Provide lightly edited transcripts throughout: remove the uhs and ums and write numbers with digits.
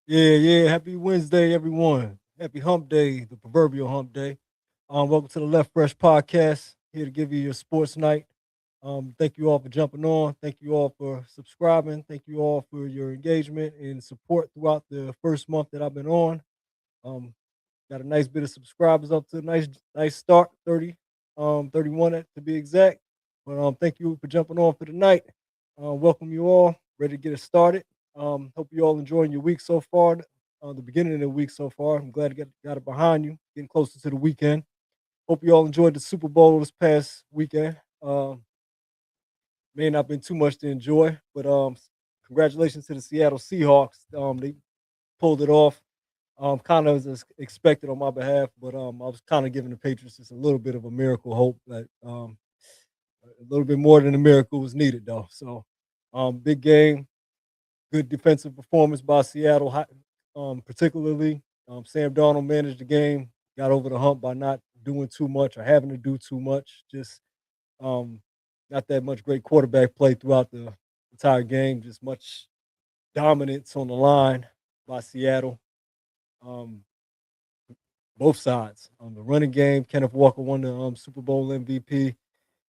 Yeah. Happy Wednesday, everyone. Happy Hump Day, the proverbial Hump Day. Welcome to the Left Fresh Podcast. Here to give you your sports night. Thank you all for jumping on. Thank you all for subscribing. Thank you all for your engagement and support throughout the first month that I've been on. Um, got a nice bit of subscribers up to a nice start, 31 to be exact. But thank you for jumping on for the night. Welcome you all. Ready to get it started. Hope you all enjoying your week so far. The beginning of the week so far. I'm glad to got it behind you. Getting closer to the weekend. Hope you all enjoyed the Super Bowl this past weekend. May not have been too much to enjoy, but congratulations to the Seattle Seahawks. They pulled it off. Kind of as expected on my behalf, but I was kind of giving the Patriots just a little bit of a miracle hope that a little bit more than a miracle was needed though. So big game, good defensive performance by Seattle, particularly Sam Darnold managed the game, got over the hump by not doing too much or having to do too much. Just um, not that much great quarterback play throughout the entire game. Just much dominance on the line by Seattle. Um, both sides. The running game, Kenneth Walker won the Super Bowl MVP.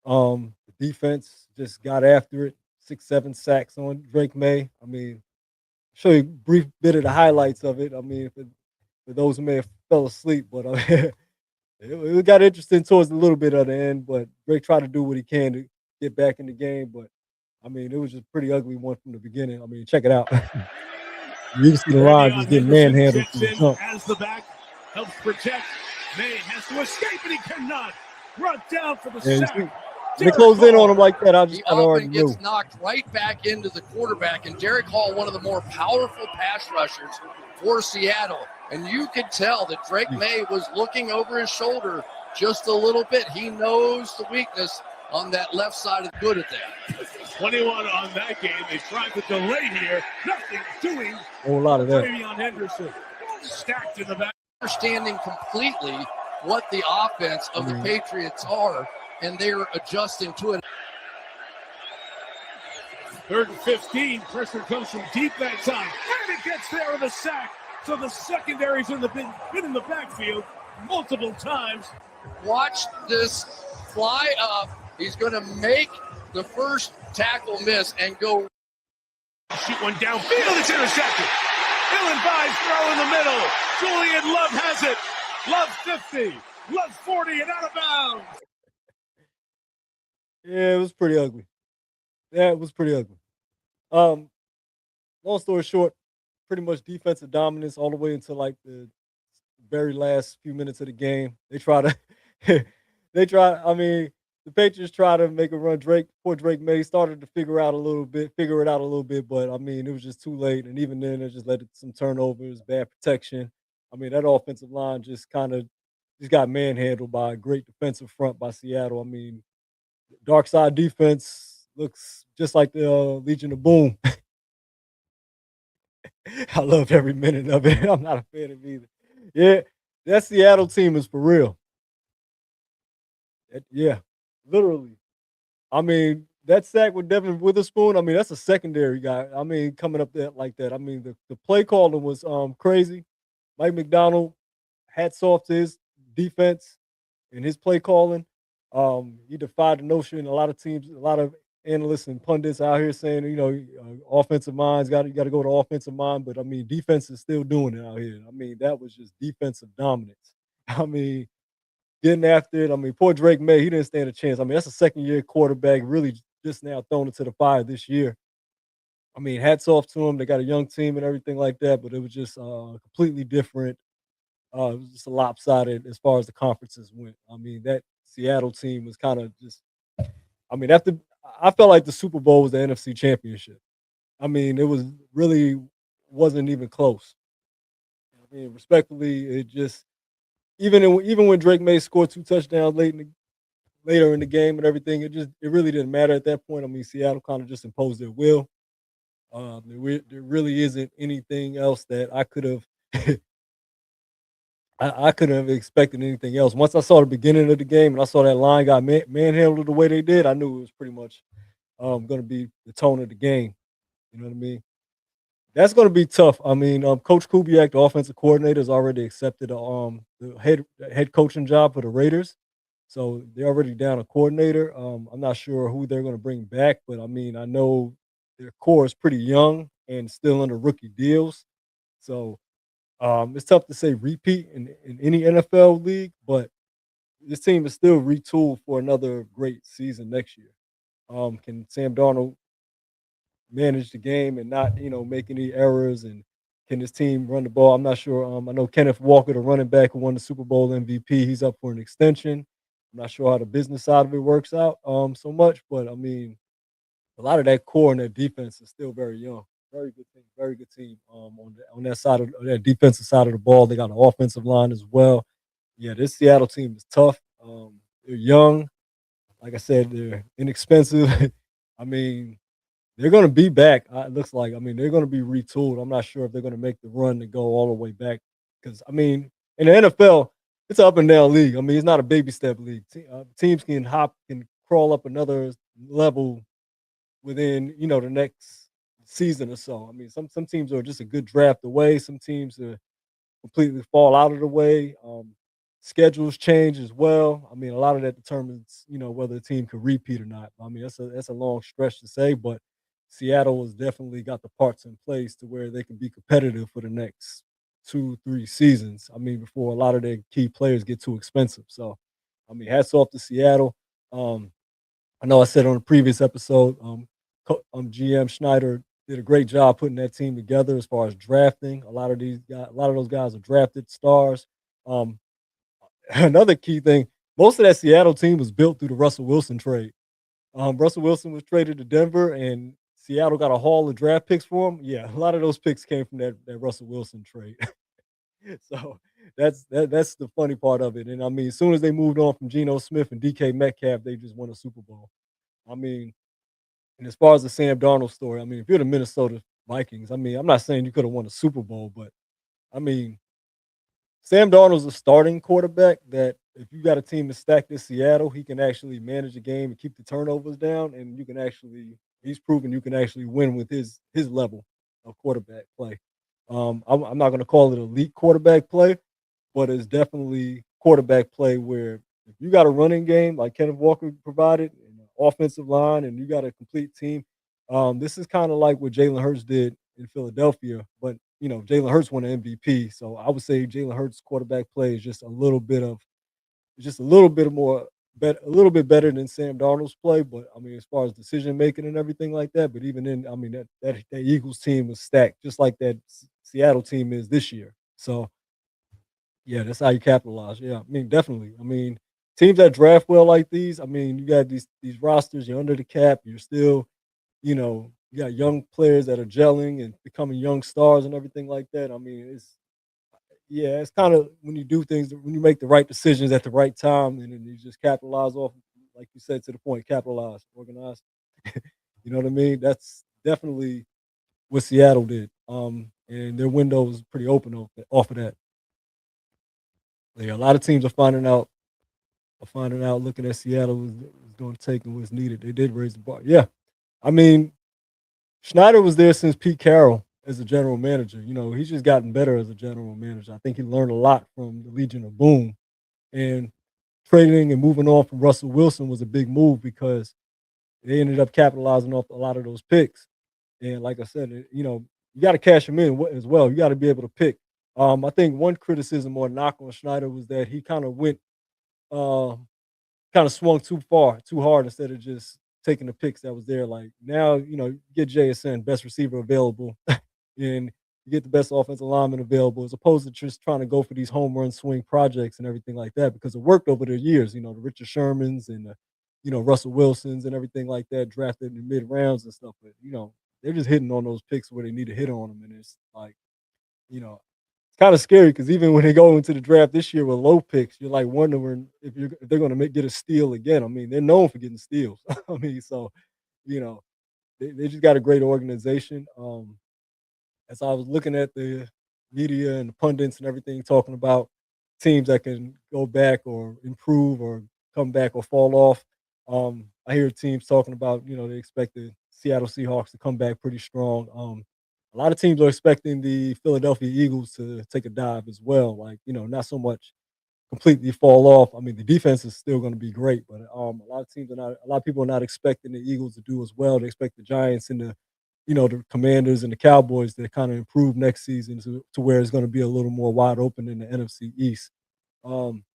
The defense just got after it. 6, 7 sacks on Drake May. I mean, show you a brief bit of the highlights of it. I mean, for those who may have fell asleep, but it got interesting towards a little bit of the end. But Drake tried to do what he can to get back in the game. But I mean, it was just pretty ugly one from the beginning. I mean, check it out. You can see the line just Davion getting Henderson manhandled checks from the in jump. as the back, helps protect. May has to escape, and he cannot. Brought down for the Yeah, you sack. see, when they close in on him like that, I He just kind of already often knew. gets knocked right back into the quarterback, and Derek Hall, one of the more powerful pass rushers for Seattle. And you could tell that Drake May was looking over his shoulder just a little bit. He knows the weakness on that left side. Is good at that. 21 on that game. They tried to delay here. Nothing doing. A whole lot of that. Davion Henderson stacked in the back. Understanding completely what the offense of the Patriots are, and they're adjusting to it. 3rd and 15. Pressure comes from deep that time. And it gets there with a sack. So the secondary's been in the backfield multiple times. Watch this fly up. He's going to make the first tackle miss and go. Shoot one downfield. It's intercepted. Dylan Vise throw in the middle. Julian Love has it. Love 50. Love 40 and out of bounds. Yeah, it was pretty ugly. Long story short, pretty much defensive dominance all the way until like the very last few minutes of the game. They try to, I mean, the Patriots try to make a run. Poor Drake May started to figure it out a little bit, but I mean, it was just too late. And even then, it just led to some turnovers, bad protection. I mean, that offensive line just got manhandled by a great defensive front by Seattle. I mean, dark side defense looks just like the Legion of Boom. I love every minute of it. I'm not a fan of either. Yeah, that Seattle team is for real. Yeah, literally. I mean, that sack with Devin Witherspoon, I mean, that's a secondary guy. I mean, coming up there like that. I mean, the play calling was crazy. Mike McDonald, hats off to his defense and his play calling. He defied the notion. A lot of teams, a lot of analysts and pundits out here saying, offensive minds you got to go to offensive mind, but I mean, defense is still doing it out here. I mean, that was just defensive dominance. I mean, getting after it. I mean, poor Drake May, he didn't stand a chance. I mean, that's a second-year quarterback, really just now thrown into the fire this year. I mean, hats off to him. They got a young team and everything like that, but it was just completely different. It was just a lopsided as far as the conferences went. I mean, that Seattle team was kind of just. I mean, I felt like the Super Bowl was the NFC Championship. I mean, it wasn't even close. I mean, respectfully, it just even when Drake May scored 2 touchdowns later in the game and everything, it really didn't matter at that point. I mean, Seattle kind of just imposed their will. There really isn't anything else that I could have. I couldn't have expected anything else. Once I saw the beginning of the game and I saw that line got manhandled the way they did, I knew it was pretty much going to be the tone of the game. You know what I mean? That's going to be tough. I mean, Coach Kubiak, the offensive coordinator, has already accepted the head coaching job for the Raiders, so they're already down a coordinator. I'm not sure who they're going to bring back, but I mean, I know their core is pretty young and still under rookie deals, so it's tough to say repeat in any NFL league, but this team is still retooled for another great season next year. Can Sam Darnold manage the game and not, make any errors? And can this team run the ball? I'm not sure. I know Kenneth Walker, the running back who won the Super Bowl MVP, he's up for an extension. I'm not sure how the business side of it works out so much, but I mean, a lot of that core and that defense is still very young. Very good team. Very good team. On that side of that defensive side of the ball, they got an offensive line as well. Yeah, this Seattle team is tough. They're young. Like I said, they're inexpensive. I mean, they're gonna be back, it looks like. I mean, they're gonna be retooled. I'm not sure if they're gonna make the run to go all the way back because, I mean, in the NFL, it's an up and down league. I mean, it's not a baby step league. Teams can crawl up another level within, the next season or so. I mean, some teams are just a good draft away. Some teams are completely fall out of the way. Schedules change as well. I mean, a lot of that determines, whether a team can repeat or not. I mean, that's a long stretch to say, but Seattle has definitely got the parts in place to where they can be competitive for the next 2, 3 seasons. I mean, before a lot of their key players get too expensive. So, I mean, hats off to Seattle. Um, I know I said on a previous episode, GM Schneider did a great job putting that team together as far as drafting. A lot of those guys are drafted stars. Um, Another key thing, most of that Seattle team was built through the Russell Wilson trade. Russell Wilson was traded to Denver, and Seattle got a haul of draft picks for him. Yeah, a lot of those picks came from that Russell Wilson trade. So that's the funny part of it. And I mean, as soon as they moved on from Geno Smith and DK Metcalf, they just won a Super Bowl. I mean, and as far as the Sam Darnold story, I mean, if you're the Minnesota Vikings, I mean, I'm not saying you could have won a Super Bowl, but I mean, Sam Darnold's a starting quarterback that if you got a team to stack this Seattle, he can actually manage the game and keep the turnovers down, and you can actually he's proven you can actually win with his level of quarterback play. I'm not going to call it elite quarterback play, but it's definitely quarterback play where if you got a running game like Kenneth Walker provided, and an offensive line, and you got a complete team, this is kind of like what Jalen Hurts did in Philadelphia, but Jalen Hurts won an MVP, so I would say Jalen Hurts' quarterback play is just a little bit more, a little bit better than Sam Darnold's play. But I mean, as far as decision making and everything like that, but even then, I mean that Eagles team is stacked, just like that Seattle team is this year. So yeah, that's how you capitalize. Yeah, I mean, definitely. I mean, teams that draft well like these, I mean, you got these rosters, you're under the cap, you're still, you got young players that are gelling and becoming young stars and everything like that. I mean, it's kind of when you do things, when you make the right decisions at the right time, and then you just capitalize off, like you said, to the point, capitalize, organize. You know what I mean? That's definitely what Seattle did. And their window was pretty open off of that. Yeah, a lot of teams are finding out, looking at Seattle was going to take and what's needed. They did raise the bar. Yeah, I mean, Schneider was there since Pete Carroll as a general manager. He's just gotten better as a general manager. I think he learned a lot from the Legion of Boom. And trading and moving on from Russell Wilson was a big move because they ended up capitalizing off a lot of those picks. And like I said, you got to cash them in as well. You got to be able to pick. I think one criticism or knock on Schneider was that he uh, kind of swung too far, too hard instead of just taking the picks that was there. Like now, you get JSN, best receiver available, and you get the best offensive lineman available, as opposed to just trying to go for these home run swing projects and everything like that, because it worked over the years. The Richard Shermans and Russell Wilsons and everything like that, drafted in the mid rounds and stuff. But they're just hitting on those picks where they need to hit on them, and it's like it's kind of scary because even when they go into the draft this year with low picks, you're like wondering if they're going to get a steal again. I mean, they're known for getting steals. I mean, so you know they just got a great organization. As I was looking at the media and the pundits and everything talking about teams that can go back or improve or come back or fall off, I hear teams talking about they expect the Seattle Seahawks to come back pretty strong. a lot of teams are expecting the Philadelphia Eagles to take a dive as well. Like, not so much completely fall off. I mean, the defense is still going to be great, but a lot of people are not expecting the Eagles to do as well. They expect the Giants and the Commanders and the Cowboys to kind of improve next season to where it's going to be a little more wide open in the NFC East. Um,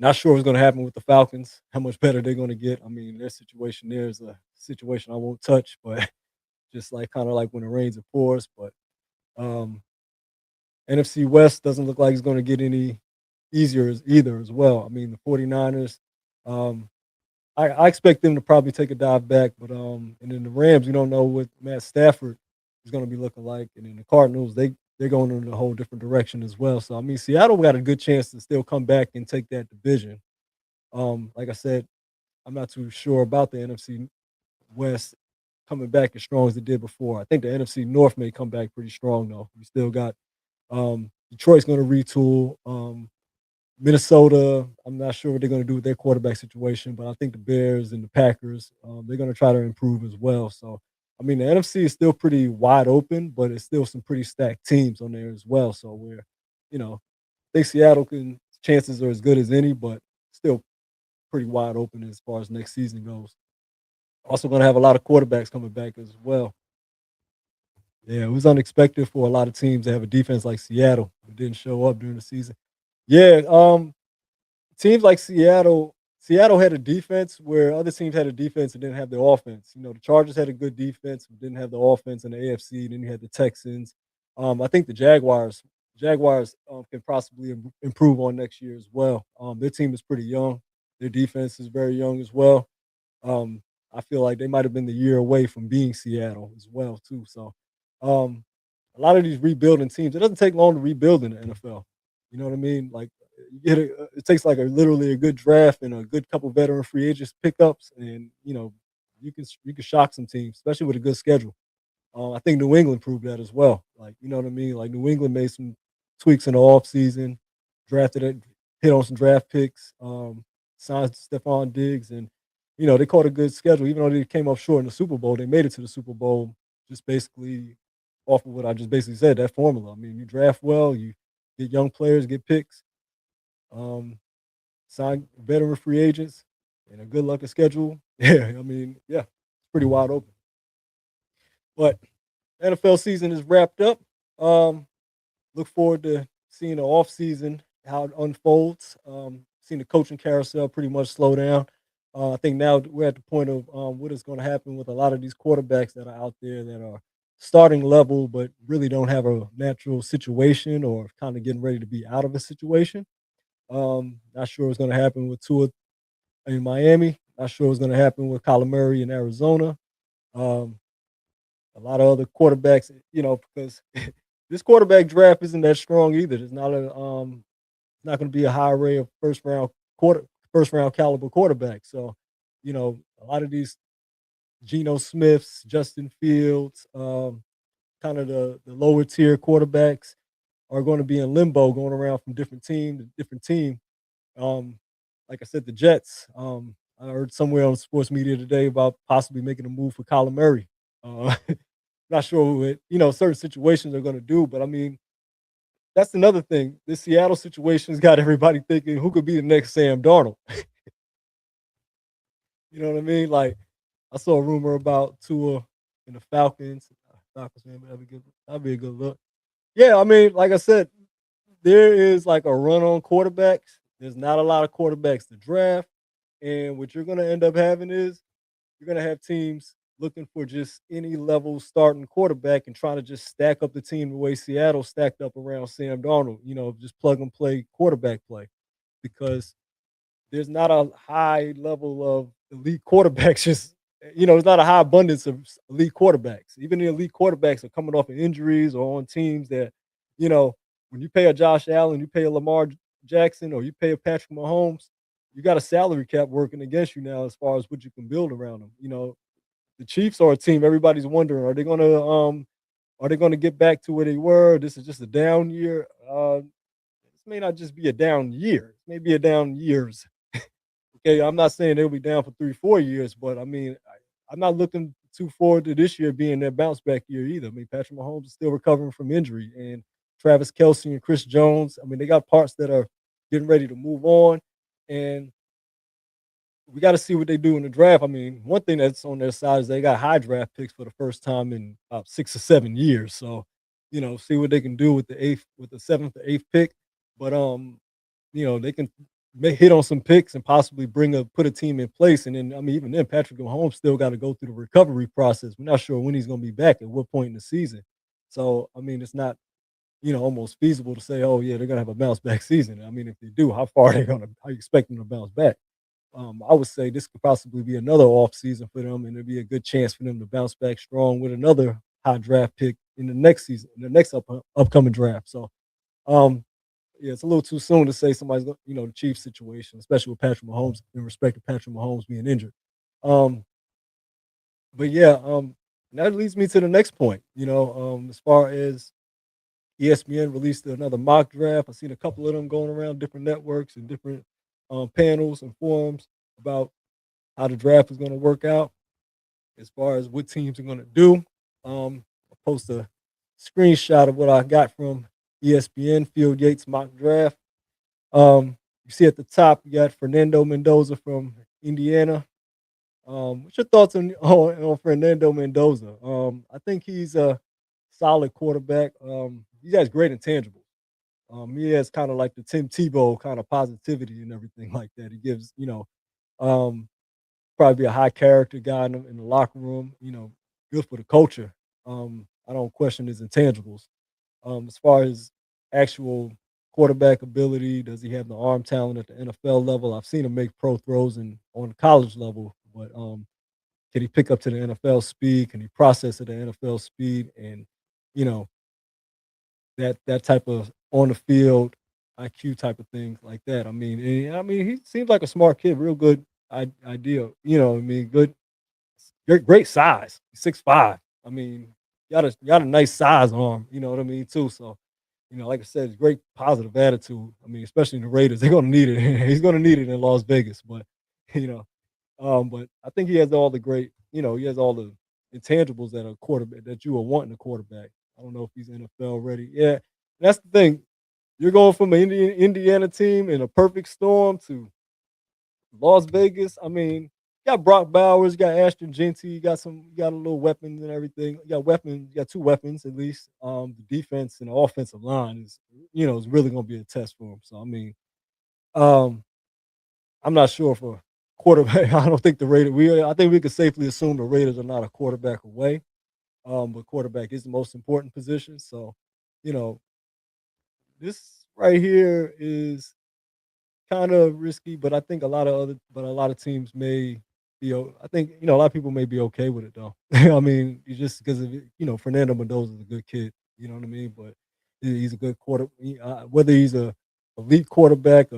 Not sure what's going to happen with the Falcons, how much better they're going to get. I mean, their situation there is a situation I won't touch, but just like kind of like when it rains, it pours. But um, NFC West doesn't look like it's going to get any easier either as well. I mean, the 49ers, um, I expect them to probably take a dive back, but and then the Rams, you don't know what Matt Stafford is going to be looking like, and then the Cardinals, they're going in a whole different direction as well. So I mean, Seattle got a good chance to still come back and take that division. Like I said, I'm not too sure about the NFC West coming back as strong as it did before. I think the NFC North may come back pretty strong though. We still got Detroit's going to retool. Minnesota, I'm not sure what they're going to do with their quarterback situation, but I think the Bears and the Packers, they're going to try to improve as well. So, I mean, the NFC is still pretty wide open, but it's still some pretty stacked teams on there as well. So, I think chances are as good as any, but still pretty wide open as far as next season goes. Also, going to have a lot of quarterbacks coming back as well. Yeah, it was unexpected for a lot of teams to have a defense like Seattle. It didn't show up during the season. Yeah, teams like Seattle had a defense where other teams had a defense and didn't have the offense. The Chargers had a good defense, but didn't have the offense in the AFC. Then you had the Texans. I think the Jaguars can possibly improve on next year as well. Their team is pretty young. Their defense is very young as well. I feel like they might have been the year away from being Seattle as well too. So, a lot of these rebuilding teams, it doesn't take long to rebuild in the NFL. You know what I mean? Like it takes like literally a good draft and a good couple veteran free agents pickups, and you can shock some teams, especially with a good schedule. I think New England proved that as well. Like you know what I mean? Like New England made some tweaks in the offseason, drafted it, hit on some draft picks, signed Stephon Diggs, and they caught a good schedule. Even though they came up short in the Super Bowl, they made it to the Super Bowl just basically off of what I just basically said, that formula. I mean, you draft well, you get young players, get picks, sign veteran free agents, and a good luck schedule. Yeah, I mean, yeah, it's pretty wide open. But NFL season is wrapped up. Look forward to seeing the off season, how it unfolds. Seeing the coaching carousel pretty much slow down. I think now we're at the point of what is going to happen with a lot of these quarterbacks that are out there that are starting level, but really don't have a natural situation or kind of getting ready to be out of a situation. Not sure what's going to happen with Tua in Miami. Not sure what's going to happen with Kyler Murray in Arizona. Um, a lot of other quarterbacks, because this quarterback draft isn't that strong either. There's not going to be a high array of first round caliber quarterbacks. So, a lot of these Geno Smiths, Justin Fields, kind of the lower tier quarterbacks are going to be in limbo, going around from different team to different team. Like I said, the Jets. I heard somewhere on sports media today about possibly making a move for Kyler Murray. Not sure what certain situations are going to do, but I mean, that's another thing. This Seattle situation's got everybody thinking who could be the next Sam Darnold. You know what I mean? Like I saw a rumor about Tua and the Falcons. Falcons, man, that'd be a good look. Yeah, I mean, like I said, there is like a run on quarterbacks. There's not a lot of quarterbacks to draft. And what you're going to end up having is you're going to have teams looking for just any level starting quarterback and trying to just stack up the team the way Seattle stacked up around Sam Darnold, just plug and play quarterback play because there's not a high level of elite quarterbacks. There's not a high abundance of elite quarterbacks. Even the elite quarterbacks are coming off of injuries or on teams that, when you pay a Josh Allen, you pay a Lamar Jackson, or you pay a Patrick Mahomes, you got a salary cap working against you now as far as what you can build around them. The Chiefs are a team everybody's wondering, are they gonna get back to where they were? This is just a down year. This may not just be a down year, it may be a down years. Okay, I'm not saying they'll be down for 3-4 years, but I mean, I'm not looking too forward to this year being their bounce back year either. I mean, Patrick Mahomes is still recovering from injury, and Travis Kelsey and Chris Jones. I mean, they got parts that are getting ready to move on, and we got to see what they do in the draft. I mean, one thing that's on their side is they got high draft picks for the first time in about 6 or 7 years. So, see what they can do with the seventh or eighth pick. But they can hit on some picks and possibly put a team in place. And then, I mean, even then, Patrick Mahomes still got to go through the recovery process. We're not sure when he's going to be back at what point in the season. So, I mean, it's not almost feasible to say, oh yeah, they're gonna have a bounce back season. I mean, if they do, how you expect them to bounce back? I would say this could possibly be another off season for them, and it'd be a good chance for them to bounce back strong with another high draft pick in the next season, in the next upcoming draft. So, um, yeah, it's a little too soon to say somebody's the Chiefs situation, especially with Patrick Mahomes, in respect to Patrick Mahomes being injured. Um, but yeah, that leads me to the next point. As far as ESPN released another mock draft. I've seen a couple of them going around different networks and different panels and forums about how the draft is going to work out as far as what teams are going to do. I'll post a screenshot of what I got from ESPN Field Yates mock draft. You see at the top, you got Fernando Mendoza from Indiana. What's your thoughts on Fernando Mendoza? I think he's a solid quarterback. He has great intangibles. He has kind of like the Tim Tebow kind of positivity and everything like that. He gives, um, probably be a high character guy in the locker room. Good for the culture. I don't question his intangibles. As far as actual quarterback ability, does he have the arm talent at the NFL level? I've seen him make pro throws on the college level, but can he pick up to the NFL speed? Can he process at the NFL speed? And you know that type of on the field IQ type of things like that. I mean, he seems like a smart kid, real good idea. I mean, great size, 6'5". I mean, got a nice size arm. You know what I mean too. So, like I said, it's great positive attitude. I mean, especially in the Raiders, they're gonna need it. He's gonna need it in Las Vegas, but you know, but I think he has all the great. He has all the intangibles that a quarterback that you will want in a quarterback. I don't know if he's NFL ready. Yeah, that's the thing. You're going from an Indiana team in a perfect storm to Las Vegas. I mean, you got Brock Bowers, you got Ashton Genty, you got a little weapons and everything. You got two weapons at least. The defense and the offensive line is really gonna be a test for him. So I mean, um, I'm not sure for quarterback. I don't think the Raiders. I think we could safely assume the Raiders are not a quarterback away. But quarterback is the most important position. So, you know, this right here is kind of risky, but I think a lot of teams may I think a lot of people may be okay with it though. I mean, just because of Fernando Mendoza is a good kid. You know what I mean? But he's a good whether he's a elite quarterback,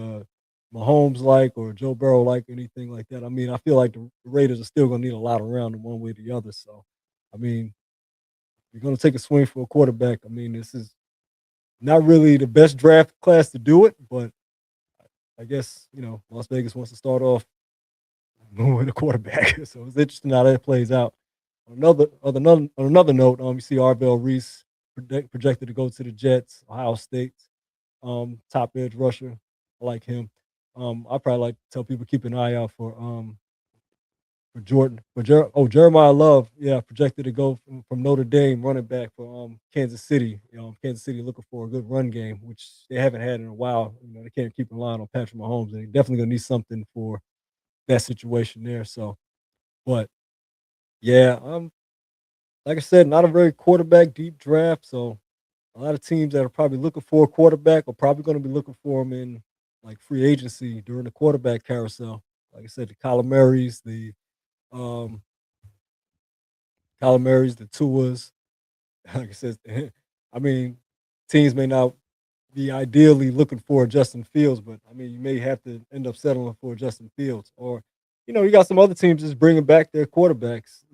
Mahomes like or Joe Burrow like anything like that. I mean, I feel like the Raiders are still going to need a lot around them one way or the other. So, I mean, you're going to take a swing for a quarterback. I mean, this is not really the best draft class to do it, but I guess Las Vegas wants to start off with a quarterback, so it's interesting how that plays out. On another note, you see Arvell Reese projected to go to the Jets, Ohio State, top edge rusher. I like him. I probably like to tell people keep an eye out for Jordan, Jeremiah Love, yeah, projected to go from Notre Dame, running back for Kansas City. Kansas City looking for a good run game, which they haven't had in a while. They can't keep relying on Patrick Mahomes, and they're definitely gonna need something for that situation there. So, but yeah, like I said, not a very quarterback deep draft. So a lot of teams that are probably looking for a quarterback are probably going to be looking for him in like free agency during the quarterback carousel. Like I said, the Kyler Murrays, um, the Tuas. Like I said, I mean, teams may not be ideally looking for Justin Fields, but I mean, you may have to end up settling for Justin Fields, or you got some other teams just bringing back their quarterbacks,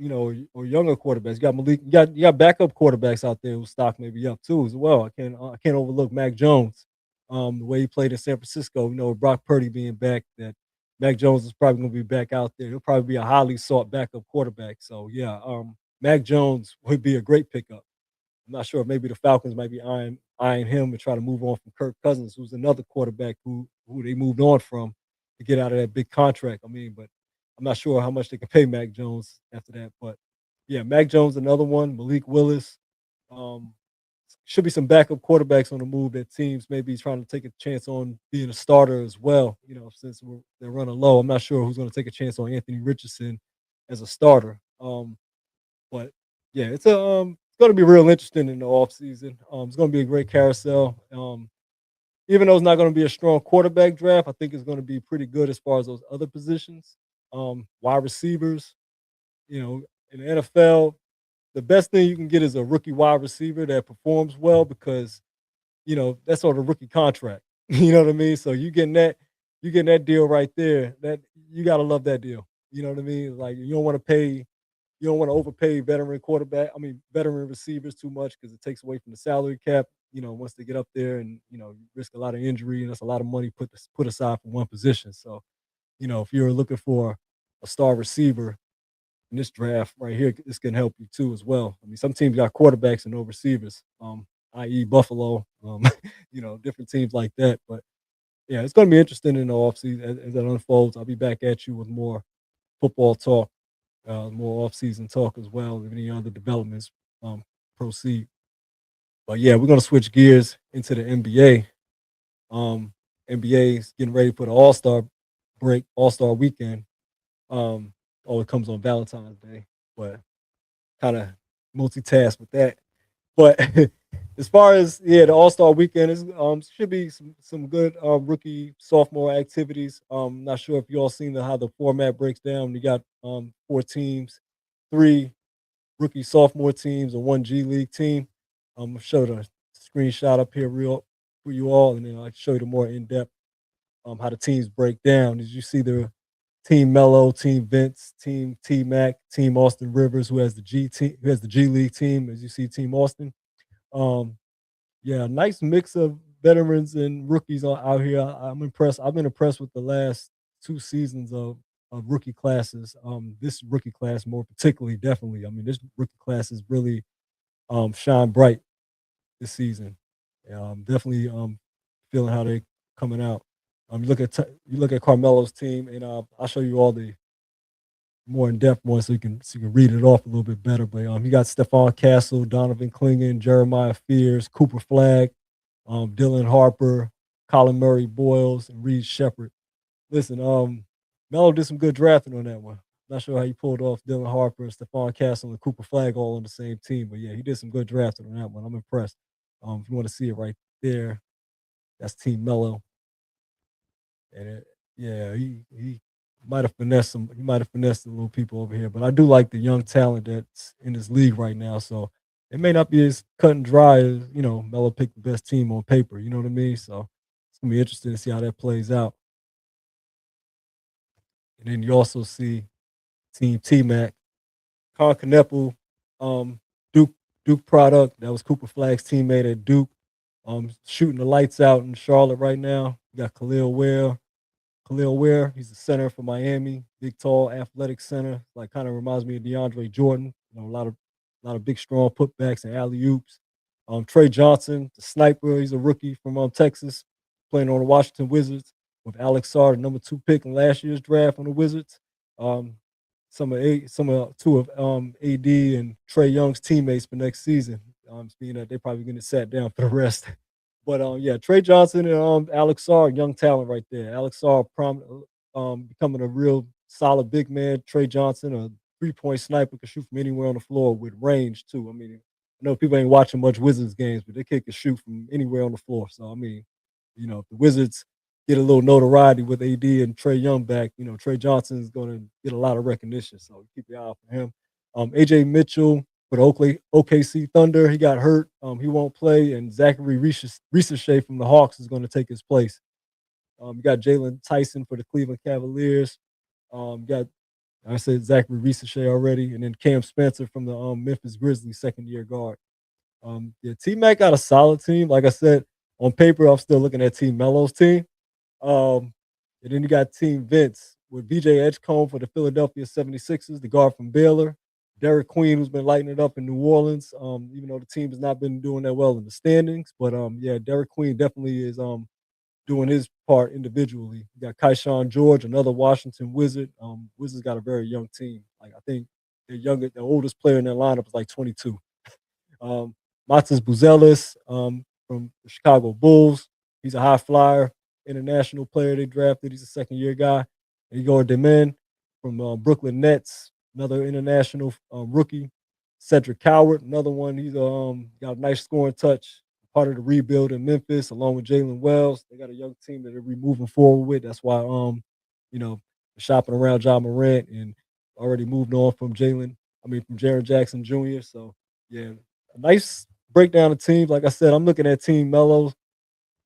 or younger quarterbacks. You got Malik, you got backup quarterbacks out there whose stock may be up too as well. I can't overlook Mac Jones, the way he played in San Francisco. With Brock Purdy being back, that Mac Jones is probably going to be back out there. He'll probably be a highly sought backup quarterback. So yeah, Mac Jones would be a great pickup. I'm not sure if maybe the Falcons might be eyeing him and try to move on from Kirk Cousins, who's another quarterback who they moved on from to get out of that big contract. I mean, but I'm not sure how much they can pay Mac Jones after that. But yeah, Mac Jones, another one. Malik Willis. Um, should be some backup quarterbacks on the move that teams maybe trying to take a chance on being a starter as well. You know, since they're running low, I'm not sure who's going to take a chance on Anthony Richardson as a starter. But yeah, it's going to be real interesting in the offseason. It's going to be a great carousel. Even though it's not going to be a strong quarterback draft, I think it's going to be pretty good as far as those other positions. Wide receivers, you know, in the NFL, the best thing you can get is a rookie wide receiver that performs well because that's sort of rookie contract. You know what I mean? So you getting that deal right there. That you gotta love that deal. You know what I mean? Like you don't want to overpay veteran receivers too much because it takes away from the salary cap. Once they get up there and you risk a lot of injury and that's a lot of money put aside for one position. So, if you're looking for a star receiver in this draft right here, this can help you too as well. I mean, some teams got quarterbacks and no receivers, i.e. Buffalo, different teams like that. But yeah, it's going to be interesting in the offseason as that unfolds. I'll be back at you with more football talk, more offseason talk as well, if any other developments proceed. But yeah, we're going to switch gears into the NBA. NBA is getting ready for the All-Star break, All-Star weekend. It comes on Valentine's Day, but kind of multitask with that. But as far as the All-Star weekend is, should be some good rookie sophomore activities. Not sure if you all seen how the format breaks down. You got 4 teams, 3 rookie sophomore teams, and 1 G League team. I'll show the screenshot up here real for you all, and then I'll show you the more in depth how the teams break down. As you see, the Team Mello, Team Vince, Team T Mac, Team Austin Rivers, who has the G League team. As you see, Team Austin. Yeah, nice mix of veterans and rookies out here. I'm impressed. I've been impressed with the last 2 seasons of rookie classes. This rookie class more particularly, definitely. I mean, this rookie class is really shine bright this season. Yeah, I'm definitely feeling how they coming out. You look at Carmelo's team, and I'll show you all the more in depth ones so you can read it off a little bit better. But you got Stephon Castle, Donovan Clingan, Jeremiah Fears, Cooper Flagg, Dylan Harper, Colin Murray Boyles, and Reed Shepard. Listen, Melo did some good drafting on that one. Not sure how he pulled off Dylan Harper and Stephon Castle and Cooper Flagg all on the same team, but yeah, he did some good drafting on that one. I'm impressed. If you want to see it right there, that's Team Melo. And yeah, he might have finessed some. He might have finessed the little people over here, but I do like the young talent that's in this league right now. So it may not be as cut and dry as Melo picked the best team on paper. You know what I mean? So it's gonna be interesting to see how that plays out. And then you also see Team T Mac, Con Kneppel, Duke product. That was Cooper Flagg's teammate at Duke. Shooting the lights out in Charlotte right now. You got Khalil Ware, he's the center for Miami, big, tall, athletic center. Like kind of reminds me of DeAndre Jordan. A lot of big, strong putbacks and alley oops. Trey Johnson, the sniper, he's a rookie from Texas, playing on the Washington Wizards with Alex Sarr, the number 2 pick in last year's draft on the Wizards. Two of AD and Trey Young's teammates for next season. Being that they're probably going to sat down for the rest. But yeah, Trey Johnson and Alex Sarr, young talent right there. Alex Sarr becoming a real solid big man. Trey Johnson, a 3-point sniper, can shoot from anywhere on the floor with range too. I mean, I know people ain't watching much Wizards games, but they kid can shoot from anywhere on the floor. So I mean, if the Wizards get a little notoriety with AD and Trey Young back, Trey Johnson is going to get a lot of recognition. So keep your eye out for him. AJ Mitchell for the OKC Thunder, he got hurt. He won't play, and Zachary Ricochet from the Hawks is going to take his place. You got Jalen Tyson for the Cleveland Cavaliers. I said Zachary Ricochet already, and then Cam Spencer from the Memphis Grizzlies, second-year guard. Yeah, T-Mac got a solid team. Like I said, on paper, I'm still looking at Team Melo's team. Yeah, And then you got Team Vince with VJ Edgecombe for the Philadelphia 76ers, the guard from Baylor. Derek Queen, who's been lighting it up in New Orleans, even though the team has not been doing that well in the standings. But yeah, Derek Queen definitely is doing his part individually. You got Kaishawn George, another Washington Wizard. Wizards got a very young team. Like I think the oldest player in their lineup is like 22. Um, Matas Buzelis from the Chicago Bulls. He's a high flyer, international player they drafted. He's a second-year guy. And Igor Demin from Brooklyn Nets, another international rookie. Cedric Coward, another one. He's got a nice scoring touch, part of the rebuild in Memphis, along with Jalen Wells. They got a young team that they're moving forward with. That's why shopping around John Morant and already moved on from from Jaren Jackson Jr. So yeah, a nice breakdown of teams. Like I said, I'm looking at Team Mello's,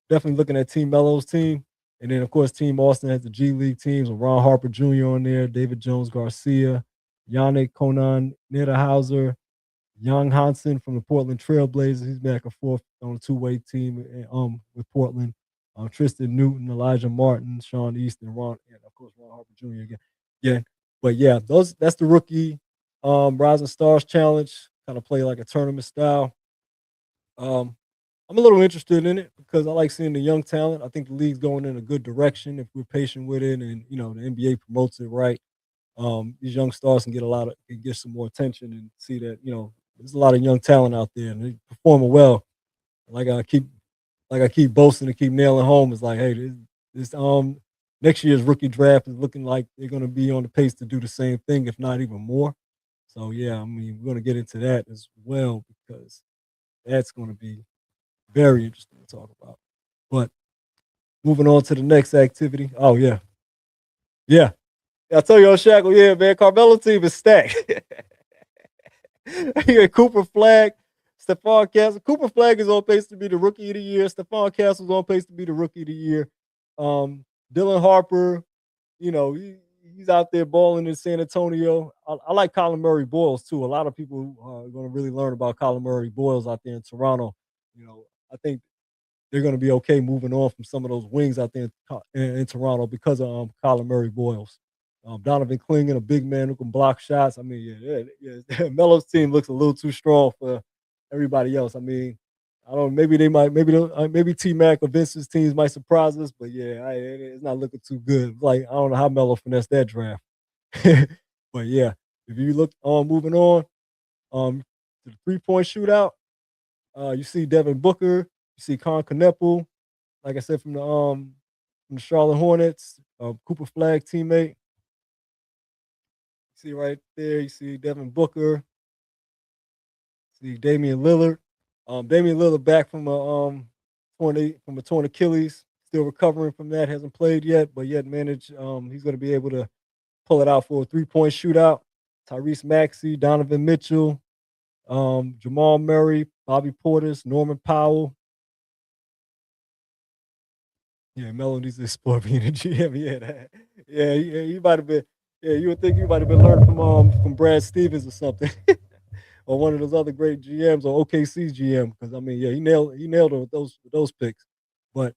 definitely looking at Team Mello's team. And then, of course, Team Austin has the G League teams with Ron Harper Jr. on there, David Jones Garcia, Yannick Conan Niederhauser, Young Hansen from the Portland Trailblazers. He's back and forth on a two-way team with Portland. Tristan Newton, Elijah Martin, Sean East, and of course, Ron Harper Jr. again. Yeah. But yeah, that's the rookie Rising Stars Challenge. Kind of play like a tournament style. I'm a little interested in it because I like seeing the young talent. I think the league's going in a good direction if we're patient with it, and the NBA promotes it right. These young stars can get some more attention and see that there's a lot of young talent out there and they performing well. Like I keep boasting and keep nailing home. It's like, hey, this next year's rookie draft is looking like they're going to be on the pace to do the same thing, if not even more. So yeah, I mean, we're going to get into that as well because that's going to be very interesting to talk about. But moving on to the next activity. Oh yeah, yeah. I tell you, Shackle, yeah, man, Carmelo team is stacked. Yeah, Cooper Flag, Stephon Castle. Cooper Flag is on pace to be the rookie of the year. Stephon Castle is on pace to be the rookie of the year. Dylan Harper, he's out there balling in San Antonio. I like Colin Murray Boyles too. A lot of people are going to really learn about Colin Murray Boyles out there in Toronto. I think they're going to be okay moving on from some of those wings out there in Toronto because of Colin Murray Boyles. Donovan Clingan, a big man who can block shots. I mean, yeah. Melo's team looks a little too strong for everybody else. I mean, I don't know. Maybe T Mac or Vince's teams might surprise us, but yeah, it's not looking too good. Like I don't know how Melo finessed that draft, but yeah, if you look on moving on, to the 3-point shootout, you see Devin Booker, you see Con Kneppel, like I said from the Charlotte Hornets, Cooper Flag teammate. See right there, you see Devin Booker, see Damian Lillard. Damian Lillard back from a torn Achilles, still recovering from that. Hasn't played yet, but yet managed. He's going to be able to pull it out for a 3-point shootout. Tyrese Maxey, Donovan Mitchell, Jamal Murray, Bobby Portis, Norman Powell. Yeah, Melo needs to explore being a GM. Yeah, he might have been. Yeah, you would think you might have been learning from Brad Stevens or something, or one of those other great GMs or OKC's GM. Because I mean, yeah, he nailed it with those picks. But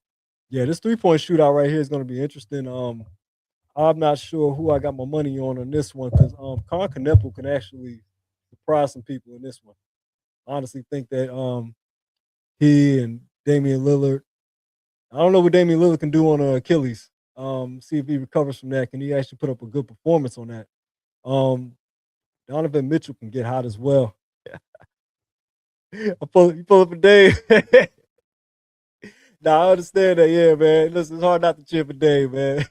yeah, this 3-point shootout right here is going to be interesting. I'm not sure who I got my money on this one because Con Kneppel can actually surprise some people in this one. I honestly think that he and Damian Lillard. I don't know what Damian Lillard can do on Achilles. See if he recovers from that. Can he actually put up a good performance on that? Donovan Mitchell can get hot as well. You pull up a Dave. Nah, I understand that. Yeah, man. Listen, it's hard not to cheer for Dave, man.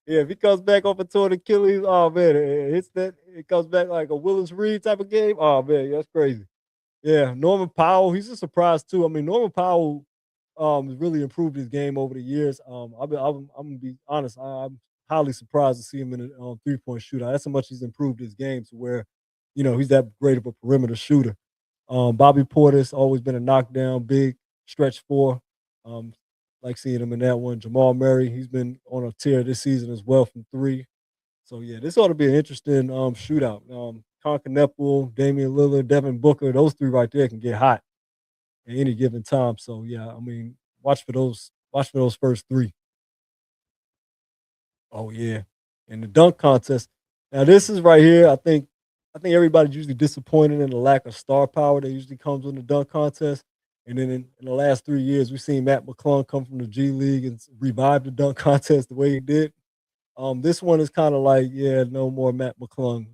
Yeah, if he comes back off a torn Achilles, oh man, it comes back like a Willis Reed type of game. Oh man, that's crazy. Yeah, Norman Powell, he's a surprise too. I mean, Norman Powell has really improved his game over the years. I'm gonna be honest, I'm highly surprised to see him in a 3-point shootout. That's how much he's improved his game to where, he's that great of a perimeter shooter. Bobby Portis always been a knockdown, big stretch four. Like seeing him in that one. Jamal Murray, he's been on a tear this season as well from 3. So yeah, this ought to be an interesting shootout. Con Kneppel, Damian Lillard, Devin Booker, those 3 right there can get hot at any given time. So yeah, I mean, watch for those first 3. Oh yeah, in the dunk contest. Now this is right here. I think everybody's usually disappointed in the lack of star power that usually comes in the dunk contest. And then in the last 3 years, we've seen Matt McClung come from the G League and revive the dunk contest the way he did. This one is kind of like, yeah, no more Matt McClung.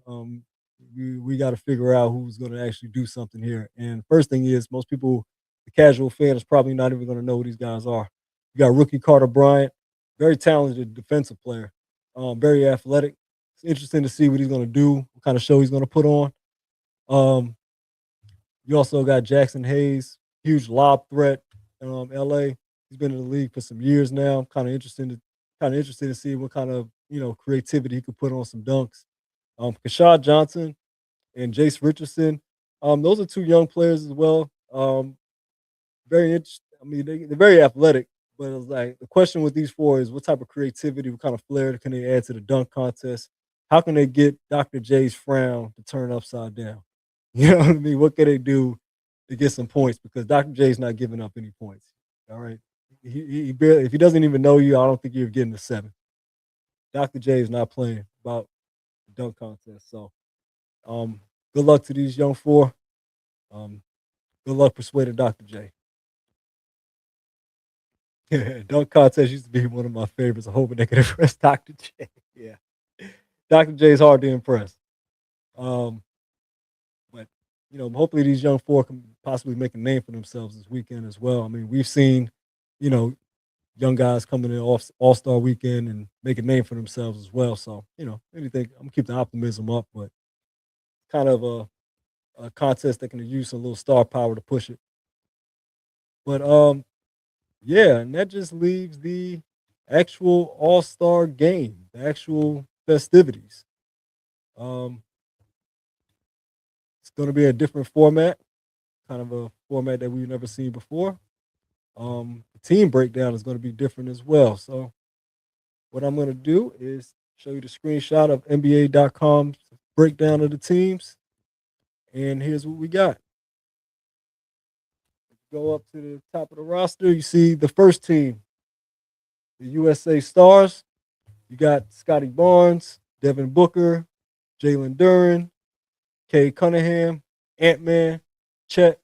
We got to figure out who's going to actually do something here. And first thing is, most people, the casual fan, is probably not even going to know who these guys are. You got rookie Carter Bryant, very talented defensive player, very athletic. It's interesting to see what he's going to do, what kind of show he's going to put on. Um, you also got Jackson Hayes, huge lob threat, LA. He's been in the league for some years now. Kind of interested to see what kind of creativity he could put on some dunks. Kashad Johnson and Jace Richardson. Those are two young players as well. Very interesting. I mean, they're very athletic, but it's like the question with these four is what type of creativity, what kind of flair can they add to the dunk contest? How can they get Dr. J's frown to turn upside down? You know what I mean? What can they do to get some points? Because Dr. J's not giving up any points. All right. He barely, if he doesn't even know you, I don't think you're getting a seven. Dr. J is not playing about the dunk contest. So um good luck to these young four. Um, good luck persuading Dr. J. Dunk contest used to be one of my favorites. I'm hoping they can impress Dr. J. Yeah. Dr. J is hard to impress. Um, but hopefully these young four can possibly make a name for themselves this weekend as well. I mean, we've seen, you know, young guys coming in off All Star weekend and make a name for themselves as well. So, anything, I'm gonna keep the optimism up, but kind of a contest that can use some little star power to push it. But yeah, and that just leaves the actual All Star game, the actual festivities. Um, it's going to be a different format, kind of a format that we've never seen before. The team breakdown is going to be different as well. So, what I'm going to do is show you the screenshot of NBA.com's breakdown of the teams. And here's what we got. Go up to the top of the roster. You see the first team, the USA Stars. You got Scotty Barnes, Devin Booker, Jalen Duren, Kay Cunningham, Ant-Man, Chet,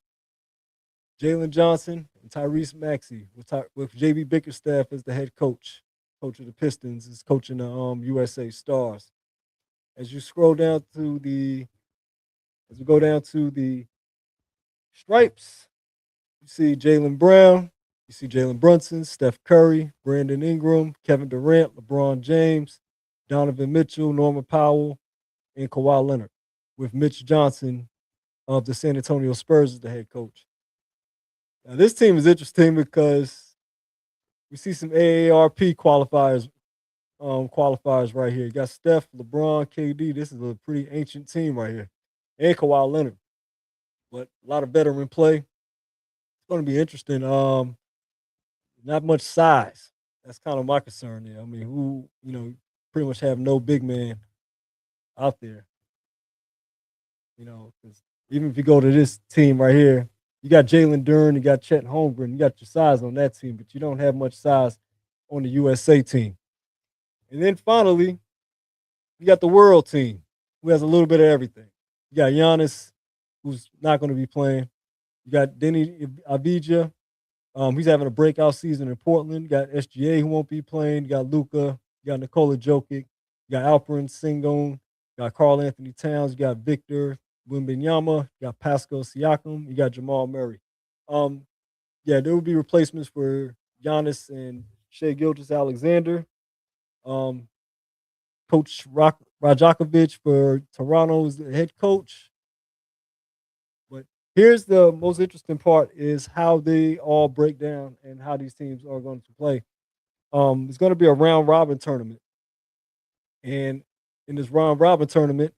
Jalen Johnson, and Tyrese Maxey with JB Bickerstaff as the head coach. Coach of the Pistons is coaching the USA Stars. As you scroll down to the, as we go down to the stripes, you see Jalen Brown, you see Jalen Brunson, Steph Curry, Brandon Ingram, Kevin Durant, LeBron James, Donovan Mitchell, Norman Powell, and Kawhi Leonard, with Mitch Johnson of the San Antonio Spurs as the head coach. Now, this team is interesting because we see some AARP qualifiers right here. You got Steph, LeBron, KD. This is a pretty ancient team right here, and Kawhi Leonard. But a lot of veteran play. It's going to be interesting. Not much size. That's kind of my concern there. I mean, pretty much have no big man out there. 'Cause even if you go to this team right here, you got Jalen Duren, you got Chet Holmgren, you got your size on that team, but you don't have much size on the USA team. And then finally, you got the world team, who has a little bit of everything. You got Giannis, who's not going to be playing. You got Denny Avdija. He's having a breakout season in Portland. You got SGA, who won't be playing. You got Luka. You got Nikola Jokic. You got Alperen Sengun. You got Karl Anthony Towns. You got Victor Wembanyama. You got Pascal Siakam. You got Jamal Murray. Um, yeah, there will be replacements for Giannis and Shea Gilgeous-Alexander. Um, Coach Rajakovic for Toronto is the head coach. But here's the most interesting part is how they all break down and how these teams are going to play. It's going to be a round robin tournament. And in this round robin tournament,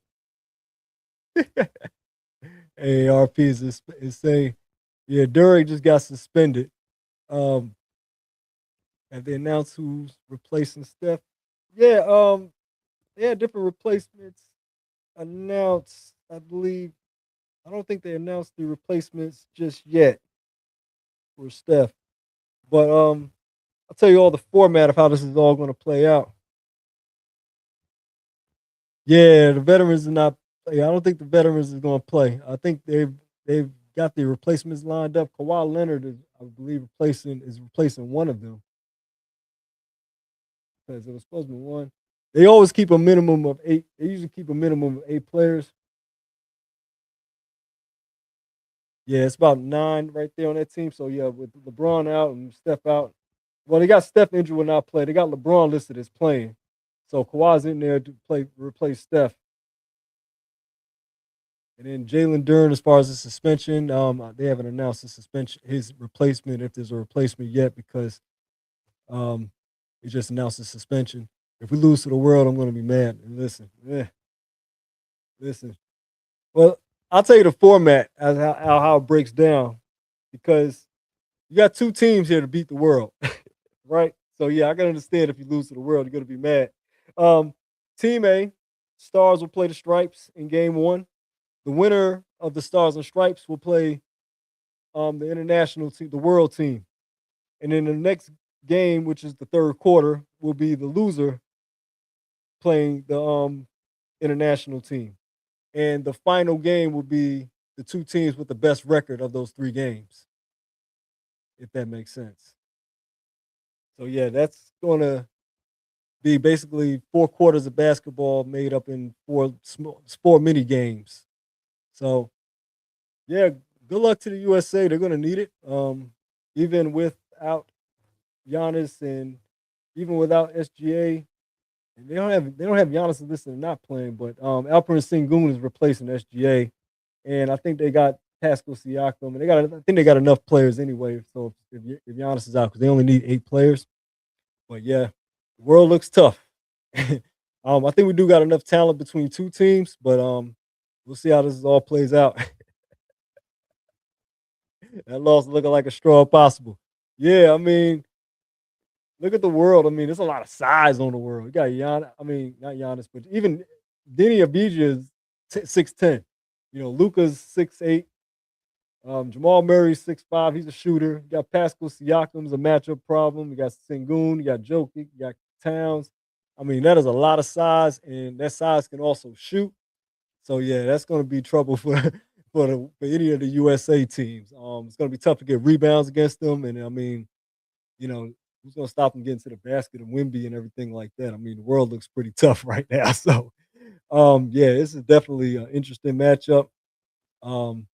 AARP is saying, yeah, During just got suspended. Um, and they announced who's replacing Steph. Yeah, they had different replacements announced, I believe. I don't think they announced the replacements just yet for Steph. But I'll tell you all the format of how this is all going to play out. Yeah, the veterans are not. Yeah, I don't think the veterans is going to play. I think they've got the replacements lined up. Kawhi Leonard is, I believe, replacing one of them because it was supposed to be one. They always keep a minimum of 8. They usually keep a minimum of 8 players. Yeah, it's about 9 right there on that team. So yeah, with LeBron out and Steph out. Well, they got Steph injured will not play. They got LeBron listed as playing. So Kawhi's in there to replace Steph. And then Jalen Duren, as far as the suspension, they haven't announced the suspension, his replacement, if there's a replacement yet, because um, it just announced the suspension. If we lose to the world, I'm going to be mad. And listen. Well, I'll tell you the format as how it breaks down, because you got 2 teams here to beat the world, right? So yeah, I can understand if you lose to the world, you're going to be mad. Um, Team A, Stars will play the Stripes in game 1. The winner of the Stars and Stripes will play the international team, the world team. And then the next game, which is the third quarter, will be the loser playing the international team. And the final game will be the 2 teams with the best record of those 3 games, if that makes sense. So yeah, that's gonna be basically 4 quarters of basketball made up in 4 mini games. So yeah, good luck to the USA. They're gonna need it. Even without Giannis and even without SGA, and they don't have Giannis listed and not playing, but Alperen Sengun is replacing SGA, and I think they got Pascal Siakam, and I think they got enough players anyway. So if Giannis is out, because they only need 8 players, but yeah, the world looks tough. I think we do got enough talent between 2 teams, but we'll see how this all plays out. That loss looking like a straw possible. Yeah, I mean, look at the world. I mean, there's a lot of size on the world. You got Giannis. I mean, not Giannis, but even Denny Avdija is 6'10". You know, Luca's 6'8". Jamal Murray's 6'5". He's a shooter. You got Pascal Siakam's a matchup problem. You got Sengun. You got Jokic. You got Towns. I mean, that is a lot of size, and that size can also shoot. So yeah, that's going to be trouble for for any of the USA teams. It's going to be tough to get rebounds against them, and I mean, you know, who's going to stop them getting to the basket and Wimby and everything like that? I mean, the world looks pretty tough right now. So, yeah, this is definitely an interesting matchup. Um,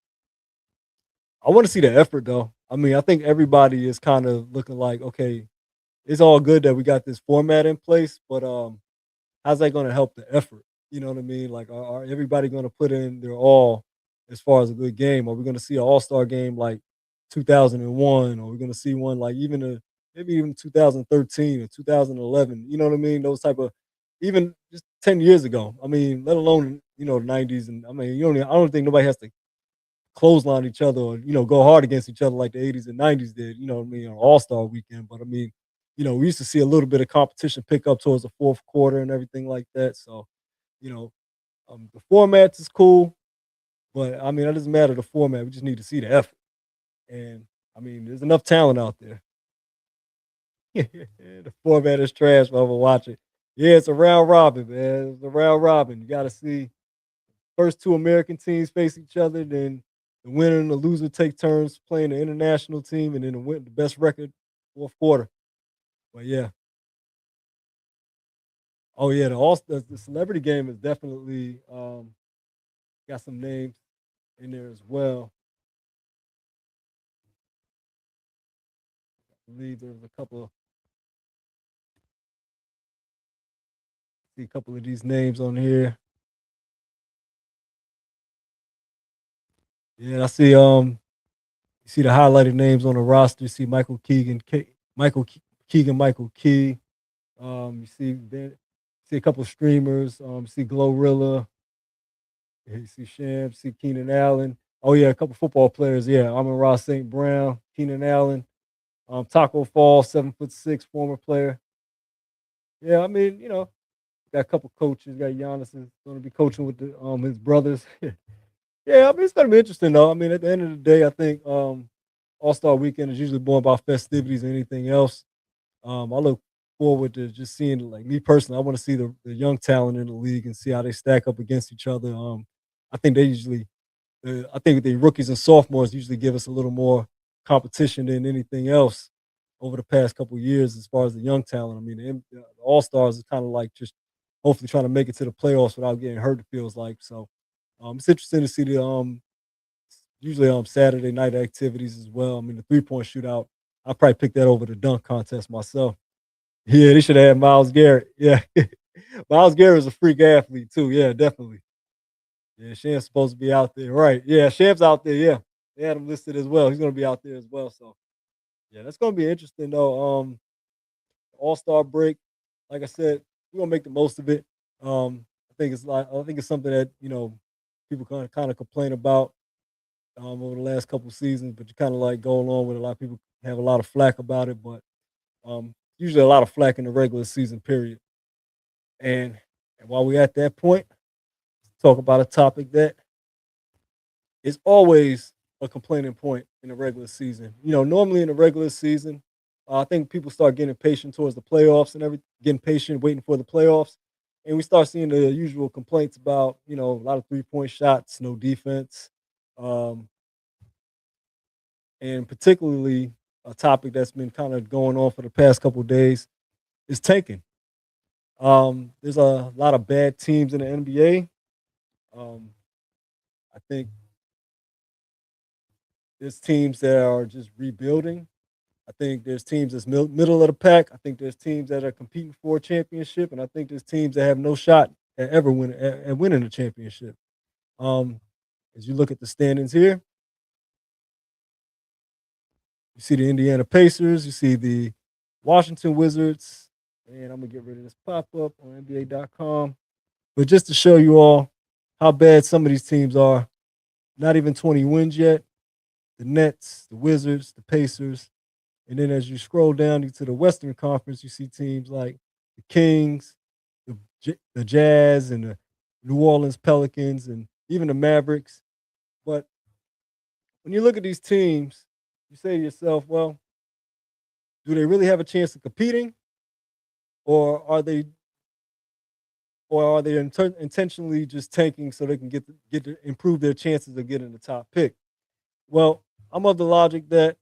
I want to see the effort though. I mean, I think everybody is kind of looking like, okay, it's all good that we got this format in place, but how's that going to help the effort? You know what I mean? Like, are everybody going to put in their all as far as a good game? Are we going to see an All Star game like 2001? Or are we going to see one like maybe even 2013 or 2011? You know what I mean? Those type of even just 10 years ago. I mean, let alone the 90s. And I mean, I don't think nobody has to clothesline each other or go hard against each other like the 80s and 90s did. You know what I mean? On All Star weekend, but I mean, we used to see a little bit of competition pick up towards the fourth quarter and everything like that. So, you know, the formats is cool, but I mean, it doesn't matter the format. We just need to see the effort. And I mean, there's enough talent out there. The format is trash, but I'm gonna watch it. Yeah, it's a round robin, man. It's a round robin. You got to see first 2 American teams face each other, then the winner and the loser take turns playing the international team, and then the best record fourth quarter. But yeah, oh yeah, the celebrity game is definitely got some names in there as well. I believe there's a couple. See a couple of these names on here. Yeah, I see. You see the highlighted names on the roster. You see Michael Keegan, Michael Key. You see a couple of streamers. You see Glorilla. Yeah, you see Sham. See Keenan Allen. Oh yeah, a couple football players. Yeah, Amon Ross St. Brown, Keenan Allen, Taco Fall, 7'6", former player. Yeah, I mean, got a couple coaches. Got Giannis is going to be coaching with his brothers. Yeah, I mean, it's gonna be interesting though. I mean, at the end of the day, I think All Star Weekend is usually more about festivities than anything else. I look forward to just seeing, like me personally, I want to see the young talent in the league and see how they stack up against each other. I think they usually, I think the rookies and sophomores usually give us a little more competition than anything else over the past couple of years as far as the young talent. I mean, the All Stars is kind of like just hopefully trying to make it to the playoffs without getting hurt. It feels like so. It's interesting to see the usually Saturday night activities as well. I mean, the 3-point shootout. I probably pick that over the dunk contest myself. Yeah, they should have had Miles Garrett. Yeah, Miles Garrett is a freak athlete too. Yeah, definitely. Yeah, Sham's supposed to be out there, right? Yeah, Sham's out there. Yeah, they had him listed as well. He's going to be out there as well. So yeah, that's going to be interesting though. All Star break, like I said, we're gonna make the most of it. I think it's something that people kind of complain about over the last couple seasons, but you kind of like go along with it. A lot of people have a lot of flack about it, but usually a lot of flack in the regular season period. And while we're at that point, talk about a topic that is always a complaining point in the regular season. Normally in the regular season, I think people start getting patient towards the playoffs and getting patient, waiting for the playoffs. And we start seeing the usual complaints about, a lot of 3-point shots, no defense. Um, and particularly a topic that's been kind of going on for the past couple of days is tanking. There's a lot of bad teams in the NBA. Um, I think there's teams that are just rebuilding. I think there's teams that's middle of the pack. I think there's teams that are competing for a championship, and I think there's teams that have no shot at ever winning a championship. Um, as you look at the standings here, you see the Indiana Pacers, you see the Washington Wizards, and I'm gonna get rid of this pop up on NBA.com. But just to show you all how bad some of these teams are, not even 20 wins yet. The Nets, the Wizards, the Pacers. And then as you scroll down into the Western Conference, you see teams like the Kings, the Jazz, and the New Orleans Pelicans, and even the Mavericks. But when you look at these teams, you say to yourself, well, do they really have a chance of competing? Or are they intentionally just tanking so they can get to improve their chances of getting the top pick? Well, I'm of the logic that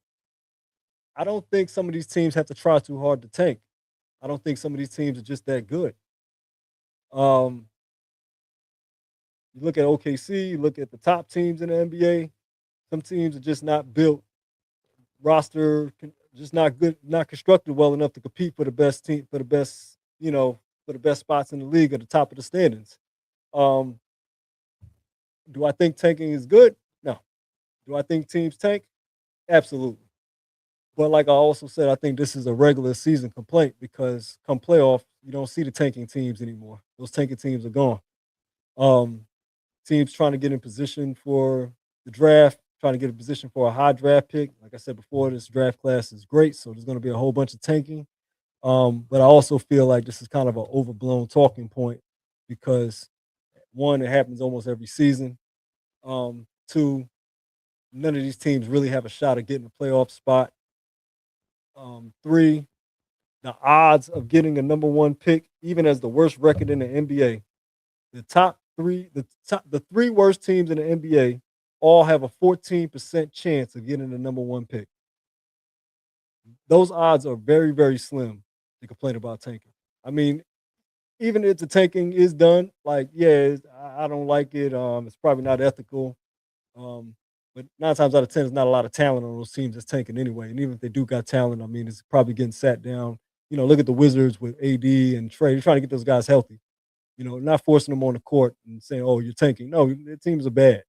I don't think some of these teams have to try too hard to tank. I don't think some of these teams are just that good. Um, you look at OKC, you look at the top teams in the NBA. Some teams are just not built just not good, not constructed well enough to compete for the best team, for the best spots in the league at the top of the standings. Um, do I think tanking is good? No. Do I think teams tank? Absolutely. But like I also said, I think this is a regular season complaint because come playoff, you don't see the tanking teams anymore. Those tanking teams are gone. Um, Teams trying to get in position for the draft, trying to get in position for a high draft pick. Like I said before, this draft class is great, so there's going to be a whole bunch of tanking. But I also feel like this is kind of an overblown talking point because one, it happens almost every season. Two, none of these teams really have a shot at getting a playoff spot. Three, the odds of getting a number one pick, even as the worst record in the NBA, the three worst teams in the NBA all have a 14% chance of getting the number one pick. Those odds are very, very slim to complain about tanking. I mean, even if the tanking is done, like, yeah, I don't like it. It's probably not ethical. But 9 times out of 10, there's not a lot of talent on those teams that's tanking anyway. And even if they do got talent, I mean, it's probably getting sat down. Look at the Wizards with AD and Trey. They're trying to get those guys healthy. Not forcing them on the court and saying, "Oh, you're tanking." No, their teams are bad.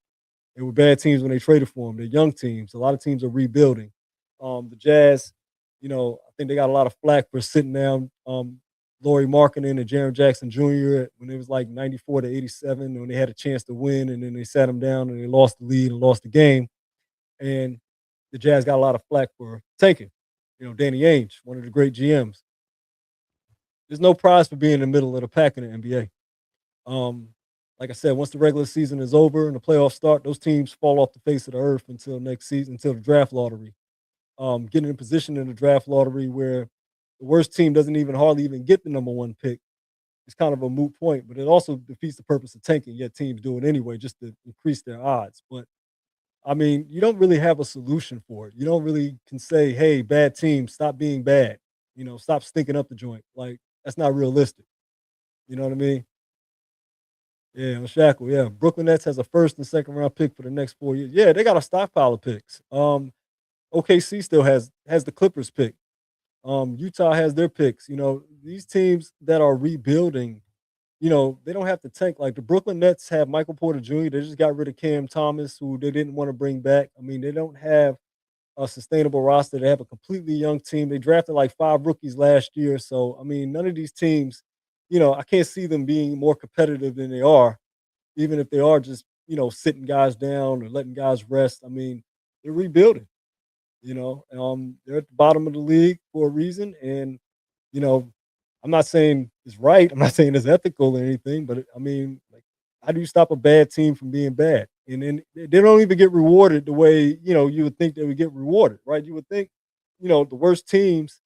They were bad teams when they traded for them. They're young teams. A lot of teams are rebuilding. The Jazz, I think they got a lot of flack for sitting down Laurie Markkinen and Jaren Jackson Jr. when it was like 94 to 87, when they had a chance to win, and then they sat them down and they lost the lead and lost the game. And the Jazz got a lot of flack for tanking. Danny Ainge, one of the great GMs. There's no prize for being in the middle of the pack in the NBA. Like I said, once the regular season is over and the playoffs start, those teams fall off the face of the earth until next season, until the draft lottery. Getting in position in the draft lottery where the worst team doesn't even hardly even get the number one pick, it's kind of a moot point. But it also defeats the purpose of tanking. Yet teams do it anyway just to increase their odds. But I mean, you don't really have a solution for it. You don't really can say, "Hey, bad team, stop being bad." Stop stinking up the joint. Like that's not realistic. You know what I mean? Yeah, on Shackle. Yeah, Brooklyn Nets has a first and second round pick for the next 4 years. Yeah, they got a stockpile of picks. OKC still has the Clippers pick. Utah has their picks. These teams that are rebuilding, they don't have to tank. Like the Brooklyn Nets have Michael Porter Jr. They just got rid of Cam Thomas, who they didn't want to bring back. I mean, they don't have a sustainable roster. They have a completely young team. They drafted like 5 rookies last year. So, I mean, none of these teams, I can't see them being more competitive than they are, even if they are just, sitting guys down or letting guys rest. I mean, they're rebuilding. They're at the bottom of the league for a reason. And, you know, I'm not saying it's right. I'm not saying it's ethical or anything, but I mean, like, how do you stop a bad team from being bad? And then they don't even get rewarded the way, you would think they would get rewarded, right? You would think, the worst teams,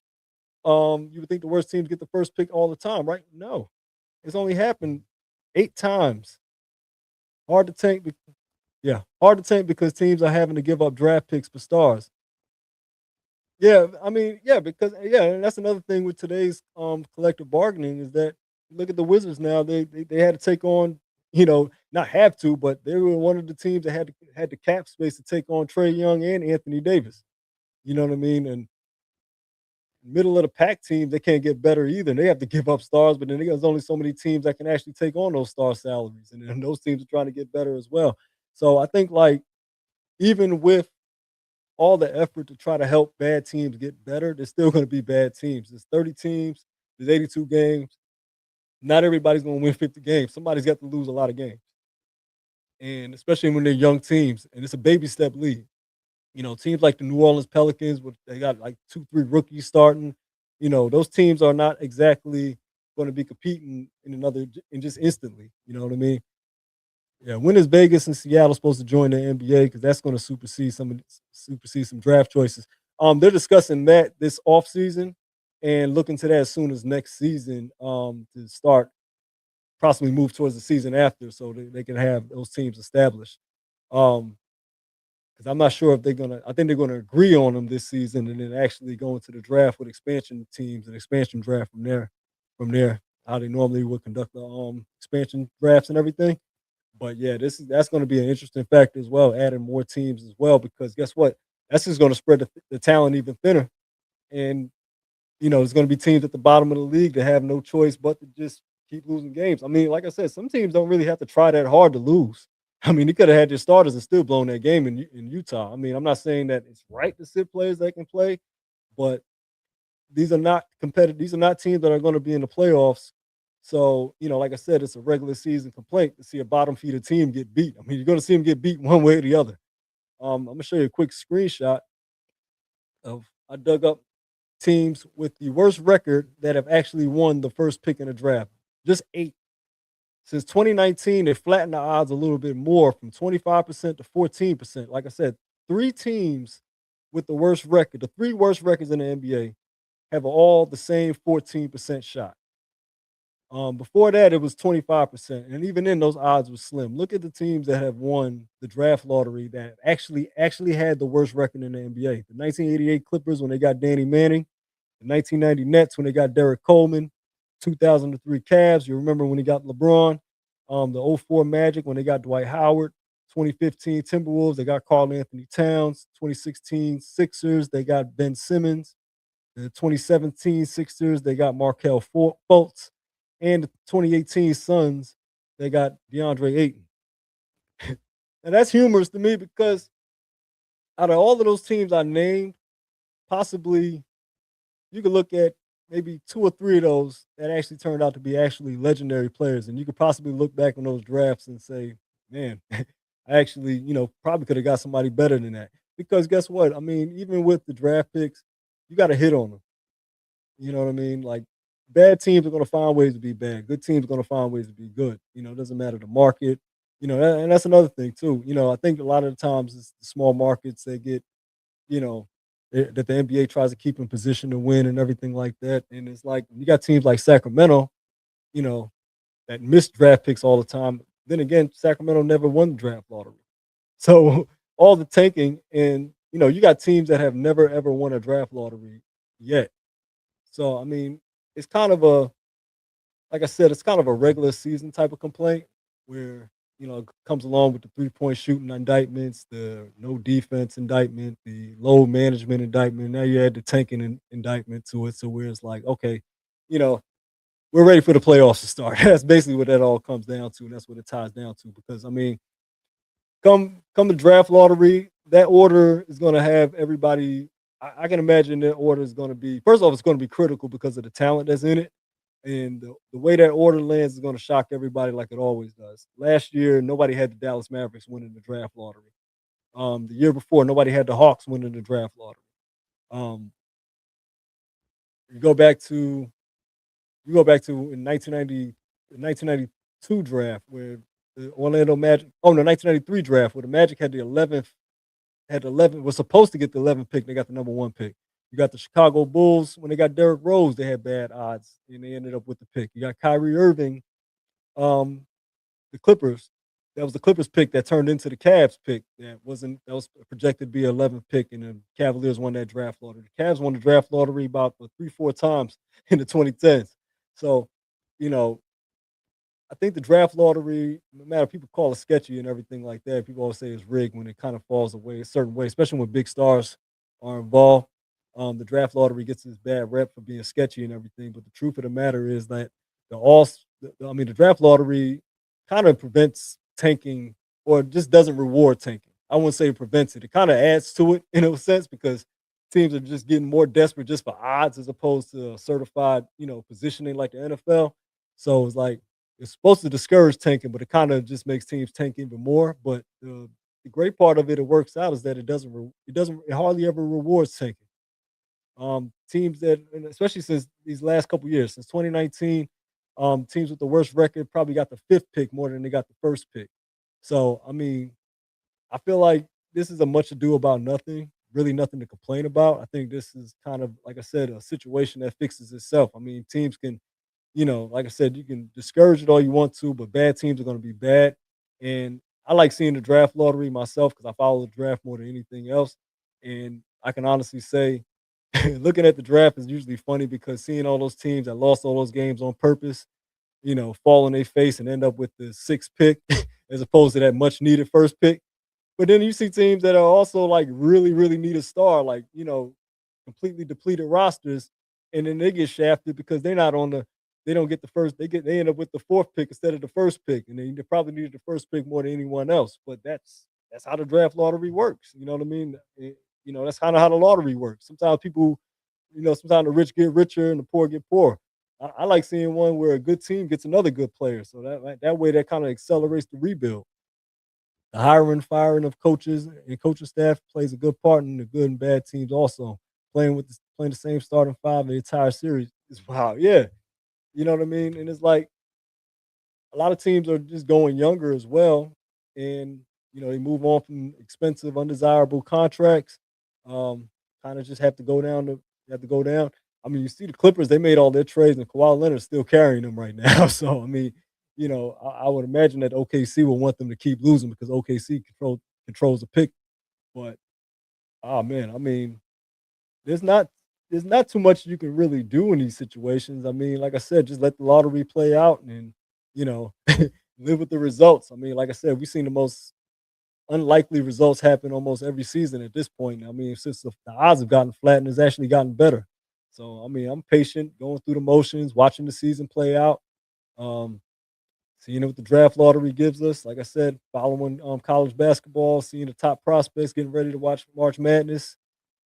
you would think the worst teams get the first pick all the time, right? No, it's only happened 8 times. Hard to tank. Yeah, hard to tank because teams are having to give up draft picks for stars. Yeah, I mean, yeah, because and that's another thing with today's collective bargaining is that look at the Wizards now. They had to take on, not have to, but they were one of the teams that had the cap space to take on Trey Young and Anthony Davis. You know what I mean? And middle of the pack teams, they can't get better either. They have to give up stars, but then there's only so many teams that can actually take on those star salaries, and then those teams are trying to get better as well. So I think like even with all the effort to try to help bad teams get better, there's still going to be bad teams. There's 30 teams, there's 82 games. Not everybody's going to win 50 games. Somebody's got to lose a lot of games. And especially when they're young teams, and it's a baby step league. Teams like the New Orleans Pelicans, which they got like 2, 3 rookies starting. Those teams are not exactly going to be competing in just instantly. You know what I mean? Yeah, when is Vegas and Seattle supposed to join the NBA? Because that's going to supersede some draft choices. They're discussing that this offseason and looking to that as soon as next season to start possibly move towards the season after, so they can have those teams established. Because I'm not sure if they're gonna. I think they're gonna agree on them this season, and then actually go into the draft with expansion teams and expansion draft from there. How they normally would conduct the expansion drafts and everything. But yeah, that's going to be an interesting factor as well, adding more teams as well, because guess what? That's just going to spread the talent even thinner. And there's going to be teams at the bottom of the league that have no choice but to just keep losing games. I mean, like I said, some teams don't really have to try that hard to lose. I mean, they could have had their starters and still blown that game in Utah. I mean, I'm not saying that it's right to sit players that can play, but these are not competitive. These are not teams that are going to be in the playoffs. So, like I said, it's a regular season complaint to see a bottom feeder team get beat. I mean, you're going to see them get beat one way or the other. I'm going to show you a quick screenshot of I dug up teams with the worst record that have actually won the first pick in the draft. Just 8. Since 2019, they flattened the odds a little bit more from 25% to 14%. Like I said, 3 teams with the worst record, the 3 worst records in the NBA, have all the same 14% shot. Before that, it was 25%, and even then, those odds were slim. Look at the teams that have won the draft lottery that actually had the worst record in the NBA. The 1988 Clippers when they got Danny Manning, the 1990 Nets when they got Derek Coleman, 2003 Cavs. You remember when he got LeBron. The '04 Magic when they got Dwight Howard. 2015 Timberwolves, they got Karl Anthony Towns. 2016 Sixers, they got Ben Simmons. The 2017 Sixers, they got Markel Fultz. And the 2018 Suns, they got DeAndre Ayton. And that's humorous to me because out of all of those teams I named, possibly you could look at maybe 2 or 3 of those that actually turned out to be actually legendary players. And you could possibly look back on those drafts and say, man, I actually, probably could have got somebody better than that. Because guess what? I mean, even with the draft picks, you got to hit on them. You know what I mean? Like, bad teams are going to find ways to be bad. Good teams are going to find ways to be good. It doesn't matter the market. And that's another thing too. I think a lot of the times it's the small markets that get, you know, that the NBA tries to keep in position to win and everything like that. And it's like you got teams like Sacramento, you know, that miss draft picks all the time. Then again, Sacramento never won the draft lottery. So all the tanking and you got teams that have never ever won a draft lottery yet. So I mean, it's kind of a like I said, it's kind of a regular season type of complaint where it comes along with the 3-point shooting indictments, the no defense indictment, the low management indictment. Now you add the tanking indictment to it, so where it's like, okay, you know, we're ready for the playoffs to start. That's basically what that all comes down to, and that's what it ties down to. Because I mean, come the draft lottery, that order is going to have everybody. I can imagine that order is going to be first off, it's going to be critical because of the talent that's in it, and the way that order lands is going to shock everybody like it always does. Last year, nobody had the Dallas Mavericks winning the draft lottery. The year before, nobody had the Hawks winning the draft lottery. Um, you go back to in 1990, the 1992 draft where the Orlando Magic. Oh no, 1993 draft where the Magic had the 11th, was supposed to get the 11th pick. They got the number one pick. You got the Chicago Bulls when they got Derrick Rose. They had bad odds and they ended up with the pick. You got Kyrie Irving, um, the Clippers. That was the Clippers pick that turned into the Cavs pick. That was projected to be an 11th pick, and the Cavaliers won that draft lottery. The Cavs won the draft lottery about 3-4 times in the 2010s. So, you know, I think the draft lottery, no matter people call it sketchy and everything like that, people always say it's rigged when it kind of falls away a certain way, especially when big stars are involved. The draft lottery gets this bad rep for being sketchy and everything, but the truth of the matter is that the draft lottery kind of prevents tanking or just doesn't reward tanking. I wouldn't say it prevents it. It kind of adds to it in a sense because teams are just getting more desperate just for odds as opposed to a certified, positioning like the NFL. So it's like it's supposed to discourage tanking, but it kind of just makes teams tank even more. But the great part of it, it works out is that it hardly ever rewards tanking. Teams that, and especially since these last couple years, since 2019, teams with the worst record probably got the fifth pick more than they got the first pick. So I mean, I feel like this is a much ado about nothing, really nothing to complain about. I think this is kind of, like I said, a situation that fixes itself. I mean, teams can, like I said, you can discourage it all you want to, but bad teams are going to be bad. And I like seeing the draft lottery myself because I follow the draft more than anything else. And I can honestly say, looking at the draft is usually funny because seeing all those teams that lost all those games on purpose, fall on their face and end up with the sixth pick as opposed to that much needed first pick. But then you see teams that are also like really, really need a star, like, completely depleted rosters, and then they get shafted because they don't get the first, they end up with the fourth pick instead of the first pick. And they probably needed the first pick more than anyone else. But that's how the draft lottery works. You know what I mean? That's kind of how the lottery works. Sometimes people, sometimes the rich get richer and the poor get poor. I like seeing one where a good team gets another good player. So that way that kind of accelerates the rebuild. The hiring, firing of coaches and coaching staff plays a good part in the good and bad teams. Also, playing the same starting five the entire series is wow. Yeah, you know what I mean. And it's like a lot of teams are just going younger as well, and they move on from expensive, undesirable contracts. Kind of just have to go down. I mean, you see the Clippers; they made all their trades, and Kawhi Leonard's still carrying them right now. So I mean, I would imagine that OKC will want them to keep losing because OKC controls the pick. But oh man, I mean, there's not there's not too much you can really do in these situations. I mean, like I said, just let the lottery play out and you know live with the results. I mean, like I said, we've seen the most unlikely results happen almost every season at this point. I mean, since the odds have gotten flat and it's actually gotten better. So I mean, I'm patient, going through the motions, watching the season play out. Um, Seeing what the draft lottery gives us. Like I said, following college basketball, seeing the top prospects, getting ready to watch March Madness.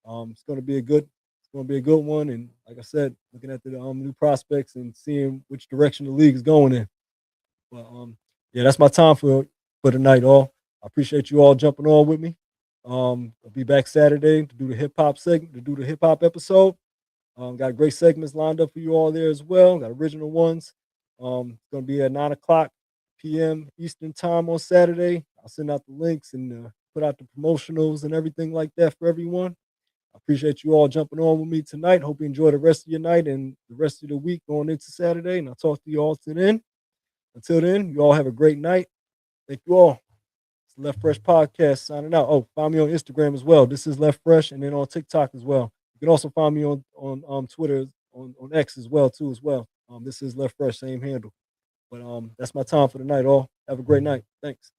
It's going to be a good one. And like I said, looking at the new prospects and seeing which direction the league is going in. But yeah, that's my time for tonight. All I appreciate you all jumping on with me. I'll be back Saturday to do the hip hop segment, to do the hip hop episode. Got great segments lined up for you all there as well. Got original ones. It's going to be at 9 o'clock p.m. Eastern time on Saturday. I'll send out the links and put out the promotionals and everything like that for everyone. I appreciate you all jumping on with me tonight. Hope you enjoy the rest of your night and the rest of the week going into Saturday. And I'll talk to you all then. Until then, you all have a great night. Thank you all. It's Left Fresh Podcast signing out. Oh, find me on Instagram as well. This is Left Fresh, and then on TikTok as well. You can also find me on Twitter, on X as well. This is Left Fresh, same handle. But that's my time for the night. All have a great night. Thanks.